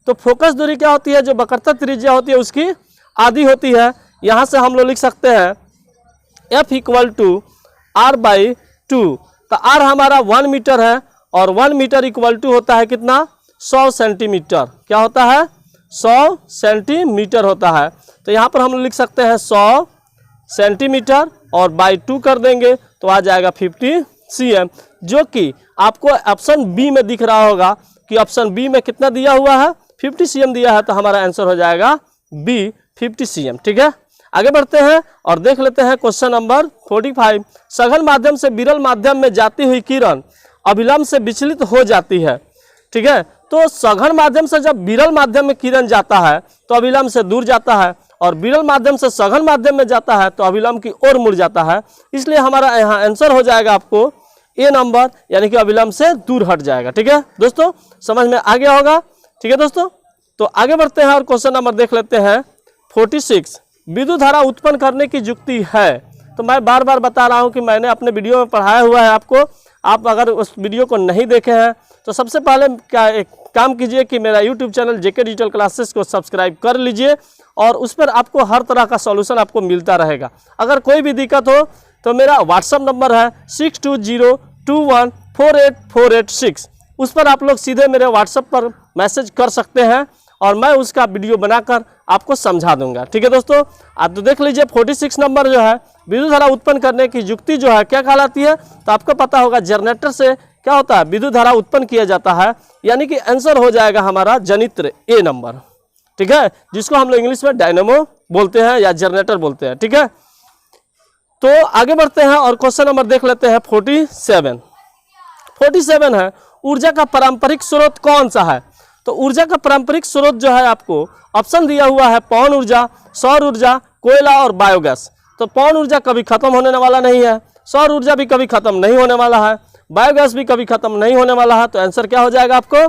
तो फोकस दूरी क्या होती है, जो वक्रता त्रिज्या होती है उसकी आधी होती है। यहाँ से हम लोग लिख सकते हैं F = R/2। तो R हमारा 1 मीटर है और 1 मीटर = होता है कितना, 100 सेंटीमीटर। क्या होता है, 100 सेंटीमीटर होता है। तो यहाँ पर हम लिख सकते हैं 100 सेंटीमीटर और बाई 2 कर देंगे तो आ जाएगा 50 cm, जो कि आपको ऑप्शन बी में दिख रहा होगा कि ऑप्शन बी में कितना दिया हुआ है, 50 cm दिया है, तो हमारा आंसर हो जाएगा बी 50 cm। ठीक है, आगे बढ़ते हैं और देख लेते हैं क्वेश्चन नंबर 45। सघन माध्यम से विरल माध्यम में जाती हुई किरण अभिलंब से विचलित हो जाती है। ठीक है, तो सघन माध्यम से जब विरल माध्यम में किरण जाता है तो अभिलंब से दूर जाता है, और विरल माध्यम से सघन माध्यम में जाता है तो अभिलंब की ओर मुड़ जाता है। इसलिए हमारा यहाँ आंसर हो जाएगा आपको ए नंबर, यानी कि अभिलंब से दूर हट जाएगा। ठीक है दोस्तों, समझ में आ गया होगा। ठीक है दोस्तों, तो आगे बढ़ते हैं और क्वेश्चन नंबर देख लेते हैं 46। विद्युत धारा उत्पन्न करने की युक्ति है। तो मैं बार बार बता रहा हूं कि मैंने अपने वीडियो में पढ़ाया हुआ है आपको। आप अगर उस वीडियो को नहीं देखे हैं तो सबसे पहले क्या एक काम कीजिए कि मेरा यूट्यूब चैनल जेके डिजिटल क्लासेस को सब्सक्राइब कर लीजिए, और उस पर आपको हर तरह का सॉल्यूशन आपको मिलता रहेगा। अगर कोई भी दिक्कत हो तो मेरा व्हाट्सअप नंबर है 6202148486, उस पर आप लोग सीधे मेरे व्हाट्सएप पर मैसेज कर सकते हैं और मैं उसका वीडियो बनाकर आपको समझा दूंगा। ठीक है दोस्तों, आप तो देख लीजिए 46 नंबर जो है, विद्युत धारा उत्पन्न करने की युक्ति जो है क्या कहलाती है, तो आपको पता होगा जनरेटर से क्या होता है, विद्युत धारा उत्पन्न किया जाता है, यानी कि आंसर हो जाएगा हमारा जनित्र ए नंबर। ठीक है, जिसको हम लोग इंग्लिश में डायनेमो बोलते हैं या जनरेटर बोलते हैं। ठीक है, तो आगे बढ़ते हैं और क्वेश्चन नंबर देख लेते हैं 47 है, ऊर्जा का पारंपरिक स्रोत कौन सा है। तो ऊर्जा का पारंपरिक स्रोत जो है आपको ऑप्शन दिया हुआ है पवन ऊर्जा, सौर ऊर्जा, कोयला और बायोगैस। तो पवन ऊर्जा कभी खत्म होने वाला नहीं है, सौर ऊर्जा भी कभी खत्म नहीं होने वाला है, बायोगैस भी कभी खत्म नहीं होने वाला है। तो आंसर क्या हो जाएगा आपको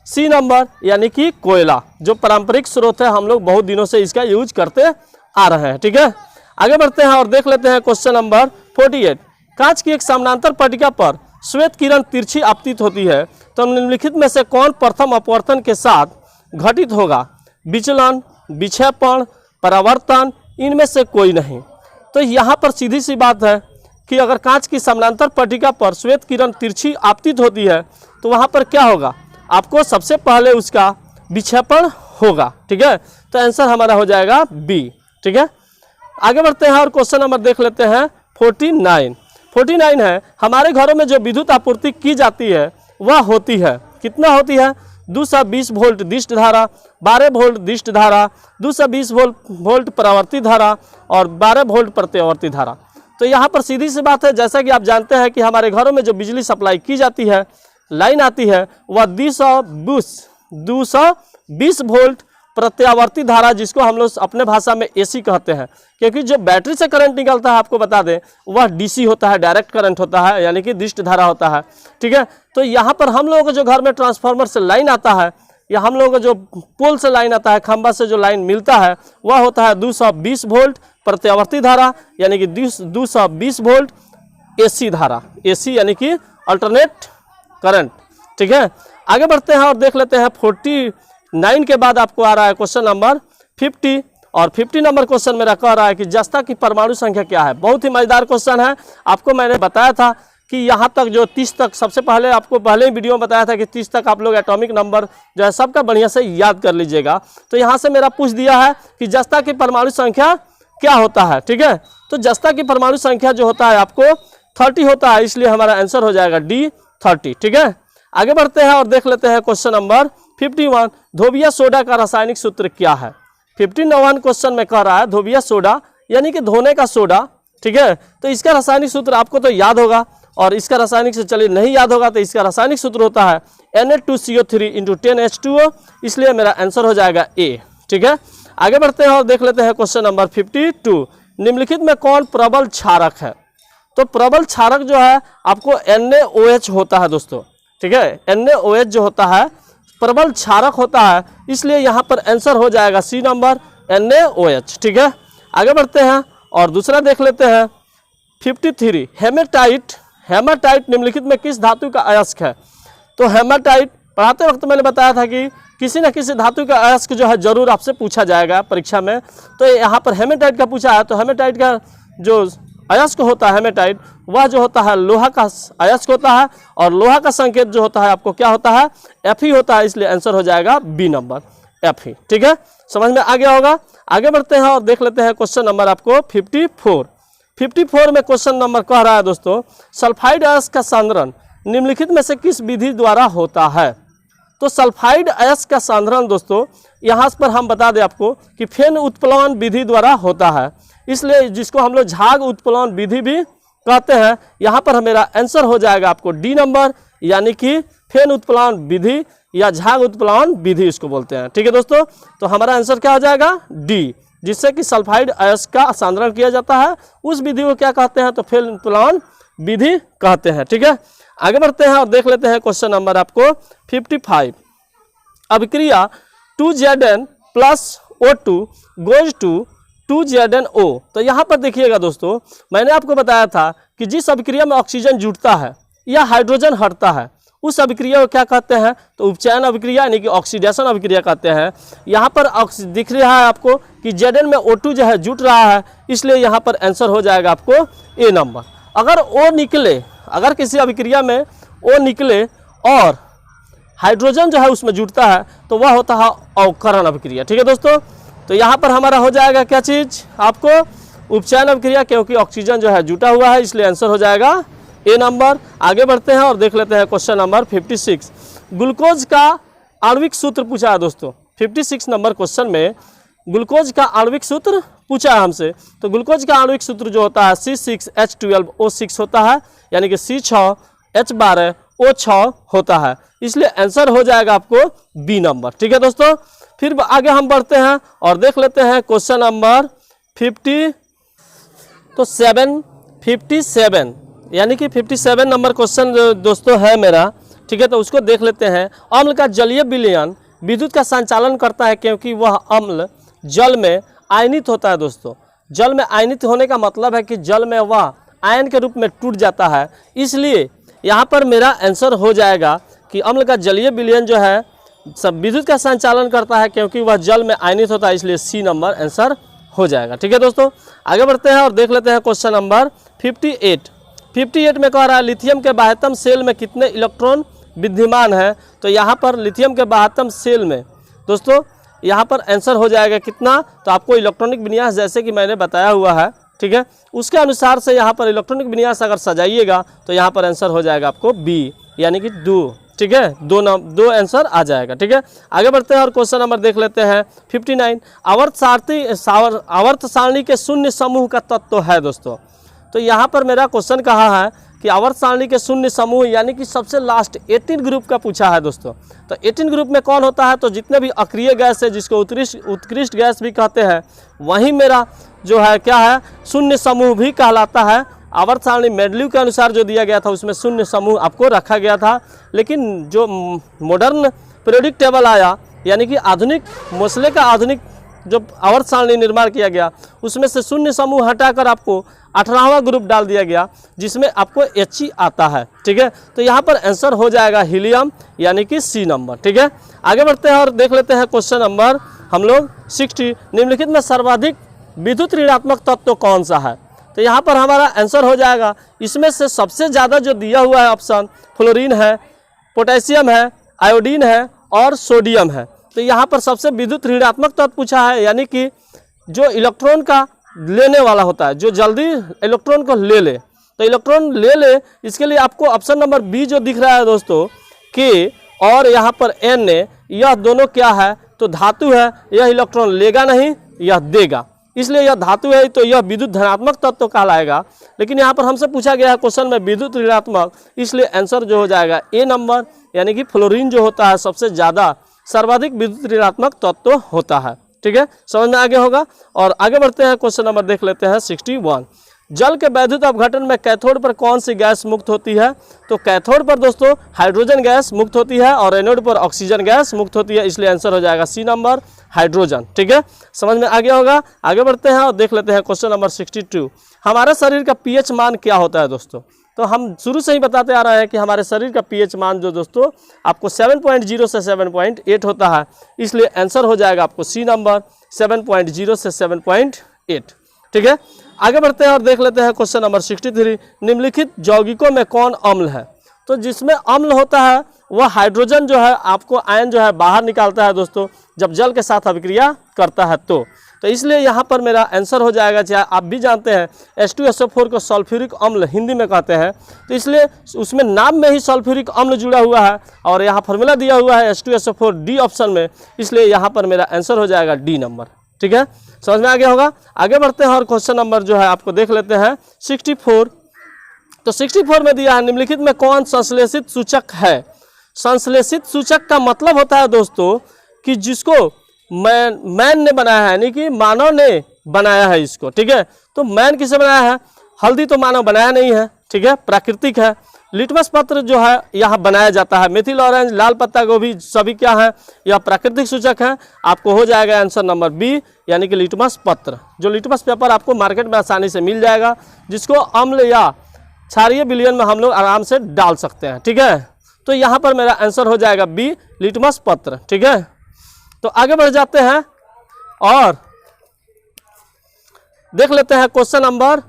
सी नंबर, यानी कि कोयला, जो पारंपरिक स्रोत है, हम लोग बहुत दिनों से इसका यूज करते आ रहे हैं। ठीक है, आगे बढ़ते हैं और देख लेते हैं क्वेश्चन नंबर 48। कांच की एक समानांतर पट्टिका पर श्वेत किरण तिरछी आपतित होती है, तो निम्नलिखित में से कौन प्रथम अपवर्तन के साथ घटित होगा। विचलन, विक्षेपण, परावर्तन, इनमें से कोई नहीं। तो यहाँ पर सीधी सी बात है कि अगर कांच की समानांतर पट्टिका पर श्वेत किरण तिरछी आपतित होती है तो वहाँ पर क्या होगा, आपको सबसे पहले उसका विक्षेपण होगा। ठीक है, तो आंसर हमारा हो जाएगा बी। ठीक है, आगे बढ़ते हैं और क्वेश्चन नंबर देख लेते हैं 49 है, हमारे घरों में जो विद्युत आपूर्ति की जाती है वह होती है, कितना होती है, 220 वोल्ट दिष्ट धारा, 12 वोल्ट दिष्ट धारा, 220 वोल्ट परावर्ती धारा और 12 वोल्ट प्रत्यावर्ती धारा। तो यहाँ पर सीधी सी बात है, जैसा कि आप जानते हैं कि हमारे घरों में जो बिजली सप्लाई की जाती है, लाइन आती है, वह 220 वोल्ट प्रत्यावर्ती धारा, जिसको हम लोग अपने भाषा में एसी कहते हैं, क्योंकि जो बैटरी से करंट निकलता है आपको बता दें वह डीसी होता है, डायरेक्ट करंट होता है, यानी कि दिष्ट धारा होता है। ठीक है, तो यहाँ पर हम लोगों को जो घर में ट्रांसफार्मर से लाइन आता है या हम लोगों को जो पोल से लाइन आता है, खंबा से जो लाइन मिलता है, वह होता है 220 वोल्ट प्रत्यावर्ती धारा, यानी कि 220 वोल्ट एसी धारा, एसी यानी कि अल्टरनेट करंट। ठीक है, आगे बढ़ते हैं और देख लेते हैं 49 के बाद आपको आ रहा है क्वेश्चन नंबर 50, और 50 नंबर क्वेश्चन मेरा कह रहा है कि जस्ता की परमाणु संख्या क्या है। बहुत ही मजेदार क्वेश्चन है। आपको मैंने बताया था कि यहाँ तक जो 30 तक, सबसे पहले आपको पहले ही वीडियो में बताया था कि 30 तक आप लोग एटॉमिक नंबर जो है सबका बढ़िया से याद कर लीजिएगा। तो यहाँ से मेरा पूछ दिया है कि जस्ता की परमाणु संख्या क्या होता है। ठीक है, तो जस्ता की परमाणु संख्या जो होता है आपको 30 होता है, इसलिए हमारा आंसर हो जाएगा डी 30। ठीक है, आगे बढ़ते हैं और देख लेते हैं क्वेश्चन नंबर 51। धोबिया सोडा का रासायनिक सूत्र क्या है। 51 क्वेश्चन में कह रहा है धोबिया सोडा यानी कि धोने का सोडा। ठीक है, तो इसका रासायनिक सूत्र आपको तो याद होगा, और इसका रासायनिक से चलिए नहीं याद होगा तो इसका रासायनिक सूत्र होता है Na2CO3 × 10H2O, इसलिए मेरा आंसर हो जाएगा ए। ठीक है, आगे बढ़ते हैं और देख लेते हैं क्वेश्चन नंबर 52। निम्नलिखित में कौन प्रबल क्षारक है। तो प्रबल क्षारक जो है आपको NaOH होता है दोस्तों। ठीक है, NaOH जो होता है प्रबल क्षारक होता है, इसलिए यहाँ पर आंसर हो जाएगा सी नंबर NaOH। ठीक है, आगे बढ़ते हैं और दूसरा देख लेते हैं 53। हेमाटाइट निम्नलिखित में किस धातु का अयस्क है। तो हेमाटाइट पढ़ाते वक्त मैंने बताया था कि किसी न किसी धातु का अयस्क जो है जरूर आपसे पूछा जाएगा परीक्षा में। तो यहाँ पर हेमेटाइट का पूछा है, तो हेमेटाइट का जो अयस्क होता है हेमेटाइट, वह जो होता है लोहा का अयस्क होता है, और लोहा का संकेत जो होता है आपको क्या होता है, Fe होता है, इसलिए आंसर हो जाएगा बी नंबर Fe। ठीक है, समझ में आ गया होगा। आगे बढ़ते हैं और देख लेते हैं क्वेश्चन नंबर आपको 54। 54 में क्वेश्चन नंबर कह रहा है दोस्तों, सल्फाइड अयस्क का सांद्रण निम्नलिखित में से किस विधि द्वारा होता है। तो सल्फाइड अयस्क का सांद्रण दोस्तों यहाँ पर हम बता दें आपको कि फेन उत्प्लवन विधि द्वारा होता है, इसलिए जिसको हम लोग झाग उत्प्लवन विधि भी कहते हैं। यहाँ पर मेरा आंसर हो जाएगा आपको डी नंबर, यानी कि फेन उत्प्लवन विधि या झाग उत्प्लवन विधि इसको बोलते हैं। ठीक है दोस्तों, तो हमारा आंसर क्या हो जाएगा डी, जिससे कि सल्फाइड अयस्क का सांद्रण किया जाता है, उस विधि को क्या कहते हैं, तो फेन उत्प्लवन विधि कहते हैं। ठीक है, आगे बढ़ते हैं और देख लेते हैं क्वेश्चन नंबर आपको 55। अभिक्रिया 2Zn plus O2 goes to 2ZnO। तो यहाँ पर देखिएगा दोस्तों, मैंने आपको बताया था कि जिस अभिक्रिया में ऑक्सीजन जुड़ता है या हाइड्रोजन हटता है उस अभिक्रिया को क्या कहते हैं, तो उपचयन अभिक्रिया यानी कि ऑक्सीडेशन अभिक्रिया कहते हैं। यहाँ पर दिख रहा है आपको कि Zn में O2 जो है जुट रहा है, इसलिए यहाँ पर आंसर हो जाएगा आपको ए नंबर। अगर O निकले, अगर किसी अभिक्रिया में O निकले और हाइड्रोजन जो है उसमें जुड़ता है तो वह होता है अवकरण अभिक्रिया। ठीक है दोस्तों, तो यहाँ पर हमारा हो जाएगा क्या चीज़, आपको उपचयन अभिक्रिया, क्योंकि ऑक्सीजन जो है जुटा हुआ है, इसलिए आंसर हो जाएगा ए नंबर। आगे बढ़ते हैं और देख लेते हैं क्वेश्चन नंबर 56। ग्लूकोज का आणविक सूत्र पूछा है दोस्तों। 56 नंबर क्वेश्चन में ग्लूकोज का आणविक सूत्र पूछा है हमसे। तो ग्लूकोज का आणविक सूत्र जो होता है C6H12O6 होता है, यानी कि C6H12O6 होता है, इसलिए आंसर हो जाएगा आपको बी नंबर। ठीक है दोस्तों, फिर आगे हम बढ़ते हैं और देख लेते हैं क्वेश्चन नंबर 57 यानी कि 57 नंबर क्वेश्चन दोस्तों है मेरा। ठीक है, तो उसको देख लेते हैं। अम्ल का जलीय विलयन विद्युत का संचालन करता है क्योंकि वह अम्ल जल में आयनित होता है दोस्तों। जल में आयनित होने का मतलब है कि जल में वह आयन के रूप में टूट जाता है, इसलिए यहाँ पर मेरा आंसर हो जाएगा कि अम्ल का जलीय विलयन जो है सब विद्युत का संचालन करता है क्योंकि वह जल में आयनित होता है, इसलिए सी नंबर आंसर हो जाएगा। ठीक है दोस्तों, आगे बढ़ते हैं और देख लेते हैं क्वेश्चन नंबर 58 में कह रहा है लिथियम के बाह्यतम सेल में कितने इलेक्ट्रॉन विद्यमान है। तो यहाँ पर लिथियम के बाह्यतम सेल में दोस्तों यहाँ पर आंसर हो जाएगा कितना, तो आपको इलेक्ट्रॉनिक विन्यास जैसे कि मैंने बताया हुआ है, ठीक है, उसके अनुसार से यहाँ पर इलेक्ट्रॉनिक विन्यास अगर सजाइएगा तो यहाँ पर आंसर हो जाएगा आपको बी, यानी कि 2। ठीक है, दो आंसर आ जाएगा। ठीक है, आगे बढ़ते हैं और क्वेश्चन नंबर देख लेते हैं 59। आवर्त सारणी के शून्य समूह का तत्व है दोस्तों। तो यहाँ पर मेरा क्वेश्चन कहा है कि आवर्त सारणी के शून्य समूह यानी कि सबसे लास्ट 18 ग्रुप का पूछा है दोस्तों। तो 18 ग्रुप में कौन होता है, तो जितने भी अक्रिय गैस है जिसको उत्कृष्ट गैस भी कहते हैं, वहीं मेरा जो है क्या है शून्य समूह भी कहलाता है। आवर्त सारणी मेडल्यू के अनुसार जो दिया गया था उसमें शून्य समूह आपको रखा गया था, लेकिन जो मॉडर्न पीरियोडिक टेबल आया यानी कि आधुनिक मोसले का आधुनिक जो आवर्त सारणी निर्माण किया गया उसमें से शून्य समूह हटाकर आपको 18वां ग्रुप डाल दिया गया जिसमें आपको He आता है। ठीक है, तो यहाँ पर आंसर हो जाएगा हीलियम, यानी कि सी नंबर। ठीक है, आगे बढ़ते हैं और देख लेते हैं क्वेश्चन नंबर हम लोग 60। निम्नलिखित में सर्वाधिक विद्युत ऋणात्मक तत्व कौन सा है। तो यहाँ पर हमारा आंसर हो जाएगा, इसमें से सबसे ज़्यादा जो दिया हुआ है ऑप्शन फ्लोरीन है, पोटेशियम है, आयोडीन है और सोडियम है। तो यहाँ पर सबसे विद्युत ऋणात्मक तत्व पूछा है, यानी कि जो इलेक्ट्रॉन का लेने वाला होता है, जो जल्दी इलेक्ट्रॉन को ले ले। तो इलेक्ट्रॉन ले ले, इसके लिए आपको ऑप्शन नंबर बी जो दिख रहा है दोस्तों के और यहाँ पर एन ने, यह दोनों क्या है, तो धातु है। यह इलेक्ट्रॉन लेगा नहीं, यह देगा, इसलिए यह धातु है तो यह विद्युत धनात्मक तत्व कहलाएगा। लेकिन यहाँ पर हमसे पूछा गया है क्वेश्चन में विद्युत ऋणात्मक, इसलिए आंसर जो हो जाएगा ए नंबर, यानी कि फ्लोरीन जो होता है सबसे ज़्यादा सर्वाधिक विद्युत ऋणात्मक तत्व होता है। ठीक है, समझ में आगे होगा। और आगे बढ़ते हैं, क्वेश्चन नंबर देख लेते हैं 61। जल के वैद्युत अपघटन में कैथोड पर कौन सी गैस मुक्त होती है। तो कैथोड पर दोस्तों हाइड्रोजन गैस मुक्त होती है और एनोड पर ऑक्सीजन गैस मुक्त होती है, इसलिए आंसर हो जाएगा सी नंबर, हाइड्रोजन। ठीक है, समझ में आगे होगा। आगे बढ़ते हैं और देख लेते हैं क्वेश्चन नंबर 62। हमारे शरीर का पीएच मान क्या होता है दोस्तों। तो हम शुरू से ही बताते आ रहे हैं कि हमारे शरीर का पीएच मान जो दोस्तों आपको 7.0 से 7.8 होता है, इसलिए आंसर हो जाएगा आपको सी नंबर 7.0 से 7.8। ठीक है, आगे बढ़ते हैं और देख लेते हैं क्वेश्चन नंबर 63। निम्नलिखित यौगिकों में कौन अम्ल है। तो जिसमें अम्ल होता है वह हाइड्रोजन जो है आपको आयन जो है बाहर निकालता है दोस्तों, जब जल के साथ अभिक्रिया करता है। तो तो इसलिए यहाँ पर मेरा आंसर हो जाएगा, चाहे आप भी जानते हैं H2SO4 को सल्फ्यूरिक अम्ल हिंदी में कहते हैं, तो इसलिए उसमें नाम में ही सल्फ्यूरिक अम्ल जुड़ा हुआ है और यहाँ फार्मूला दिया हुआ है H2SO4 डी ऑप्शन में, इसलिए यहाँ पर मेरा आंसर हो जाएगा डी नंबर। ठीक है, समझ में आ गया होगा। आगे बढ़ते हैं और क्वेश्चन नंबर जो है आपको देख लेते हैं 64। तो 64 में दिया है निम्नलिखित में कौन संश्लेषित सूचक है। संश्लेषित सूचक का मतलब होता है दोस्तों कि जिसको मैन ने बनाया है, यानी कि मानव ने बनाया है इसको। ठीक है, तो मैन किसे बनाया है, हल्दी तो मानव बनाया नहीं है, ठीक है, प्राकृतिक है। लिटमस पत्र जो है यहाँ बनाया जाता है, मेथिल ऑरेंज, लाल पत्ता गोभी सभी क्या है, यह प्राकृतिक सूचक है। आपको हो जाएगा आंसर नंबर बी, यानी कि लिटमस पत्र। जो लिटमस पेपर आपको मार्केट में आसानी से मिल जाएगा, जिसको अम्ल या क्षारीय विलयन में हम लोग आराम से डाल सकते हैं। ठीक है, तो यहाँ पर मेरा आंसर हो जाएगा बी, लिटमस पत्र। ठीक है, तो आगे बढ़ जाते हैं और देख लेते हैं क्वेश्चन नंबर।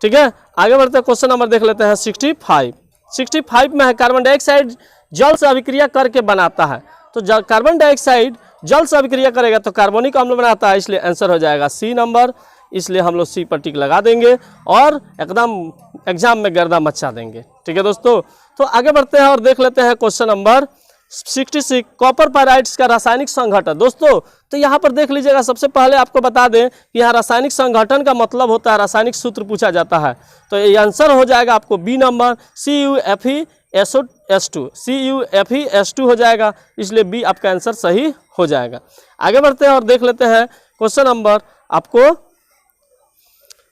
ठीक है, आगे बढ़ते हैं, क्वेश्चन नंबर देख लेते हैं 65। 65 में है कार्बन डाइऑक्साइड जल से अभिक्रिया करके बनाता है। तो कार्बन डाइऑक्साइड जल से अभिक्रिया करेगा तो कार्बोनिक अम्ल बनाता है, इसलिए आंसर हो जाएगा सी नंबर। इसलिए हम लोग सी पर टिक लगा देंगे और एकदम एग्जाम में गर्दा मचा देंगे। ठीक है दोस्तों, तो आगे बढ़ते हैं और देख लेते हैं क्वेश्चन नंबर 66, कॉपर पायराइड्स का रासायनिक संघटन। दोस्तों तो यहाँ पर देख लीजिएगा, सबसे पहले आपको बता दें कि यहाँ रासायनिक संघटन का मतलब होता है, रासायनिक सूत्र पूछा जाता है। तो ये आंसर हो जाएगा आपको बी नंबर, CuFeSO2, CuFeS2 हो जाएगा, इसलिए बी आपका आंसर सही हो जाएगा। आगे बढ़ते हैं और देख लेते हैं क्वेश्चन नंबर आपको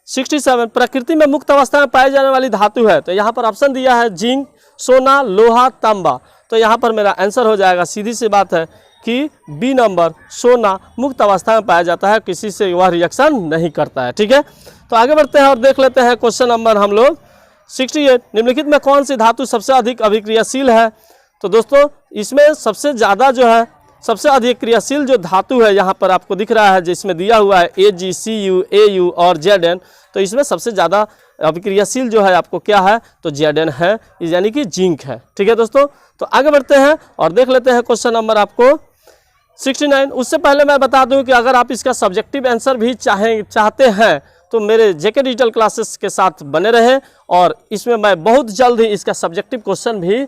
67, प्रकृति में मुक्त अवस्था में पाई जाने वाली धातु है। तो यहाँ पर ऑप्शन दिया है जिंक, सोना, लोहा, तांबा। तो यहाँ पर मेरा आंसर हो जाएगा, सीधी सी बात है कि बी नंबर, सोना मुक्त अवस्था में पाया जाता है, किसी से वह रिएक्शन नहीं करता है। ठीक है, तो आगे बढ़ते हैं और देख लेते हैं क्वेश्चन नंबर हम लोग 68, निम्नलिखित में कौन सी धातु सबसे अधिक अभिक्रियाशील है। तो दोस्तों इसमें सबसे ज़्यादा जो है, सबसे अधिक क्रियाशील जो धातु है यहाँ पर आपको दिख रहा है, जिसमें दिया हुआ है Ag, Cu, Au और Zn। तो इसमें सबसे ज़्यादा अभिक्रियाशील जो है आपको क्या है, तो Zn है, यानी कि जिंक है। ठीक है दोस्तों, तो आगे बढ़ते हैं और देख लेते हैं क्वेश्चन नंबर आपको 69। उससे पहले मैं बता दूं कि अगर आप इसका सब्जेक्टिव आंसर भी चाहते हैं तो मेरे जेके डिजिटल क्लासेस के साथ बने रहें, और इसमें मैं बहुत जल्द ही इसका सब्जेक्टिव क्वेश्चन भी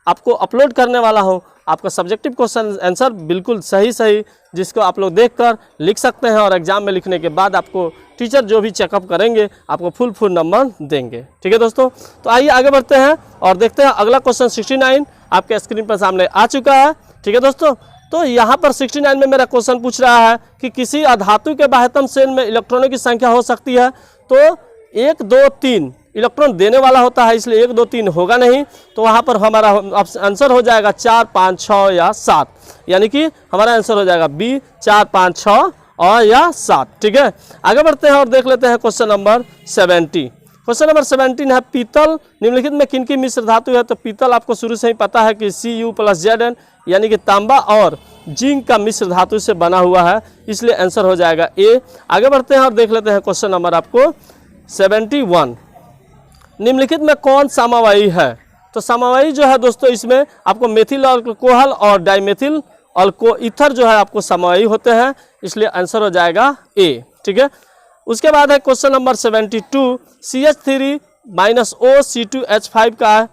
आपको अपलोड करने वाला हूं। आपका सब्जेक्टिव क्वेश्चन आंसर बिल्कुल सही जिसको आप लोग देखकर लिख सकते हैं, और एग्जाम में लिखने के बाद आपको टीचर जो भी चेकअप करेंगे आपको फुल नंबर देंगे। ठीक है दोस्तों, तो आइए आगे बढ़ते हैं और देखते हैं अगला क्वेश्चन 69 आपके स्क्रीन पर सामने आ चुका है। ठीक है दोस्तों, तो यहाँ पर 69 में मेरा क्वेश्चन पूछ रहा है कि किसी अधातु के बाह्यतम शेल में इलेक्ट्रॉनों की संख्या हो सकती है। तो 1, 2, 3 इलेक्ट्रॉन देने वाला होता है, इसलिए 1, 2, 3 होगा नहीं। तो वहाँ पर हमारा आंसर हो जाएगा 4, 5, 6 या 7, यानी कि हमारा आंसर हो जाएगा बी, 4, 5, 6 और या 7। ठीक है, आगे बढ़ते हैं और देख लेते हैं क्वेश्चन नंबर 70। क्वेश्चन नंबर 17 है पीतल निम्नलिखित में किन की मिश्र धातु है। तो पीतल आपको शुरू से ही पता है कि Cu+Zn, यानी कि तांबा और जिंक का मिश्र धातु से बना हुआ है, इसलिए आंसर हो जाएगा ए। आगे बढ़ते हैं और देख लेते हैं क्वेश्चन नंबर आपको 71, निम्नलिखित में कौन समावायी है। तो समावायी जो है दोस्तों, इसमें आपको मेथिल अल्कोहल और डाइमेथिल अल्कोईथर जो है आपको समावायी होते हैं, इसलिए आंसर हो जाएगा ए। ठीक है, उसके बाद है क्वेश्चन नंबर 72, CH3-OC2H5 का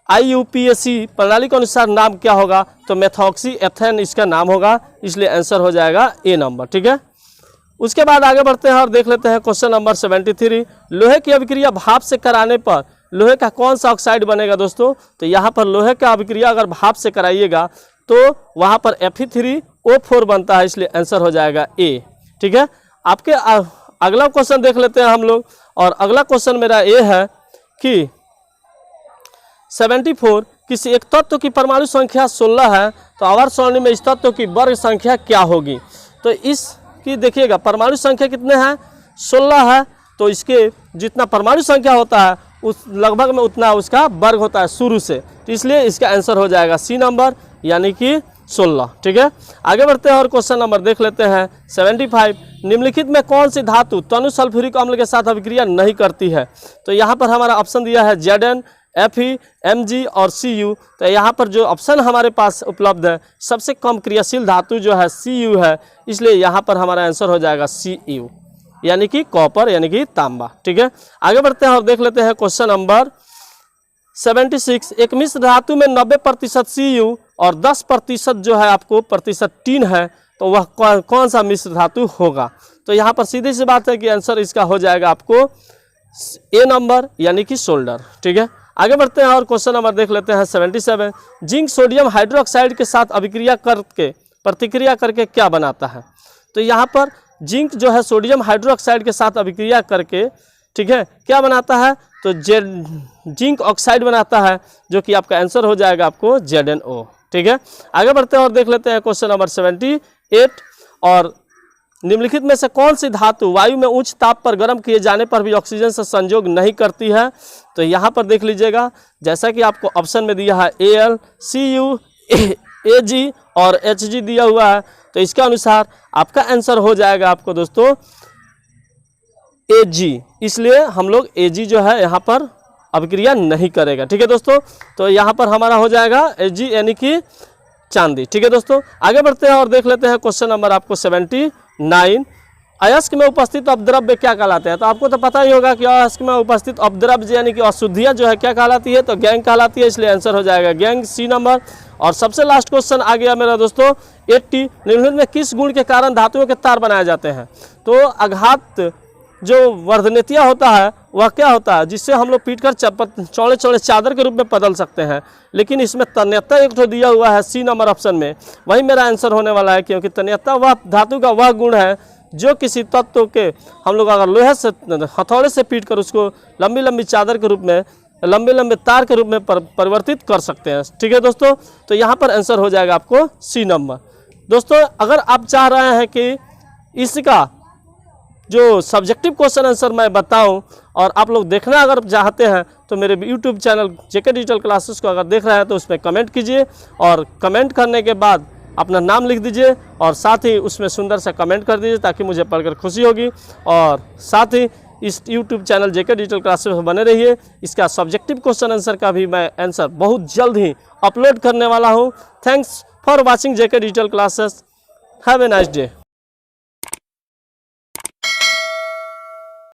IUPAC प्रणाली के अनुसार नाम क्या होगा। तो मेथॉक्सी एथेन इसका नाम होगा, इसलिए आंसर हो जाएगा ए नंबर। ठीक है, उसके बाद आगे बढ़ते हैं और देख लेते हैं क्वेश्चन नंबर 73, लोहे की अभिक्रिया भाप से कराने पर लोहे का कौन सा ऑक्साइड बनेगा। दोस्तों तो यहाँ पर लोहे का अभिक्रिया अगर भाप से कराइएगा तो वहाँ पर Fe3O4 बनता है, इसलिए आंसर हो जाएगा ए। ठीक है, आपके अगला क्वेश्चन देख लेते हैं हम लोग, और अगला क्वेश्चन मेरा ये है कि 74, किसी एक तत्व की परमाणु संख्या 16 है, तो आवर्त सारणी में इस तत्व की वर्ग संख्या क्या होगी। तो इसकी देखिएगा परमाणु संख्या कितने हैं, 16 है, तो इसके जितना परमाणु संख्या होता है उस लगभग में उतना उसका वर्ग होता है शुरू से, तो इसलिए इसका आंसर हो जाएगा सी नंबर, यानी कि 16। ठीक है, आगे बढ़ते हैं और क्वेश्चन नंबर देख लेते हैं 75, निम्नलिखित में कौन सी धातु तनु सल्फ्यूरिक अम्ल के साथ अभिक्रिया नहीं करती है। तो यहाँ पर हमारा ऑप्शन दिया है Zn, Fe, Mg और Cu। तो यहाँ पर जो ऑप्शन हमारे पास उपलब्ध है, सबसे कम क्रियाशील धातु जो है Cu है, इसलिए यहाँ पर हमारा आंसर हो जाएगा Cu, यानी कि कॉपर यानी कि तांबा। ठीक है, आगे बढ़ते हैं और देख लेते हैं क्वेश्चन नंबर 76। एक मिश्र धातु में 90% Cu और 10% जो है आपको प्रतिशत टीन है, तो वह कौन सा मिश्र धातु होगा। तो यहाँ पर सीधी सी बात है कि आंसर इसका हो जाएगा आपको ए नंबर यानी कि सोल्डर। ठीक है, आगे बढ़ते हैं और क्वेश्चन नंबर देख लेते हैं 77। जिंक सोडियम हाइड्रोक्साइड के साथ प्रतिक्रिया करके क्या बनाता है। तो यहाँ पर जिंक जो है सोडियम हाइड्रोक्साइड के साथ अभिक्रिया करके, ठीक है, क्या बनाता है, तो जिंक ऑक्साइड बनाता है, जो कि आपका आंसर हो जाएगा आपको ZnO। ठीक है, आगे बढ़ते हैं और देख लेते हैं क्वेश्चन नंबर 78। और निम्नलिखित में से कौन सी धातु वायु में उच्च ताप पर गर्म किए जाने पर भी ऑक्सीजन से संयोग नहीं करती है। तो यहाँ पर देख लीजिएगा, जैसा कि आपको ऑप्शन में दिया है Al, Cu, Ag और Hg दिया हुआ है, तो इसके अनुसार आपका आंसर हो जाएगा आपको दोस्तों Ag। इसलिए हम लोग Ag जो है यहाँ पर अभिक्रिया नहीं करेगा। ठीक है दोस्तों, तो यहाँ पर हमारा हो जाएगा Ag यानी कि चांदी। ठीक है दोस्तों, आगे बढ़ते हैं और देख लेते हैं क्वेश्चन नंबर आपको 79। अयस्क में उपस्थित अपद्रव्य क्या कहलाते हैं। तो आपको तो पता ही होगा कि अयस्क में उपस्थित अपद्रव्य यानी कि अशुद्धियाँ जो है क्या कहलाती है, तो गैंग कहलाती है, इसलिए आंसर हो जाएगा गैंग, सी नंबर। और सबसे लास्ट क्वेश्चन आ गया मेरा दोस्तों 80। निम्नलिखित में किस गुण के कारण धातुओं के तार बनाए जाते हैं। तो आघात जो वर्धनीयता होता है वह क्या होता है, जिससे हम लोग पीटकर चौड़े चौड़े चादर के रूप में बदल सकते हैं, लेकिन इसमें तन्यता एक तो दिया हुआ है सी नंबर ऑप्शन में, वही मेरा आंसर होने वाला है, क्योंकि तन्यता वह धातु का वह गुण है जो किसी तत्व के हम लोग अगर लोहे से हथौड़े से पीट कर उसको लंबी लंबी चादर के रूप में, लंबे लंबे तार के रूप में परिवर्तित कर सकते हैं। ठीक है दोस्तों, तो यहाँ पर आंसर हो जाएगा आपको सी नंबर। दोस्तों अगर आप चाह रहे हैं कि इसका जो सब्जेक्टिव क्वेश्चन आंसर मैं बताऊं और आप लोग देखना अगर चाहते हैं, तो मेरे यूट्यूब चैनल जेके डिजिटल क्लासेस को अगर देख रहे हैं तो उसमें कमेंट कीजिए, और कमेंट करने के बाद अपना नाम लिख दीजिए और साथ ही उसमें सुंदर सा कमेंट कर दीजिए, ताकि मुझे पढ़कर खुशी होगी। और साथ ही इस यूट्यूब चैनल जेके डिजिटल क्लासेस में बने रहिए। इसका सब्जेक्टिव क्वेश्चन आंसर का भी मैं आंसर बहुत जल्द ही अपलोड करने वाला हूँ। Thanks for watching JK digital classes. Have a nice day.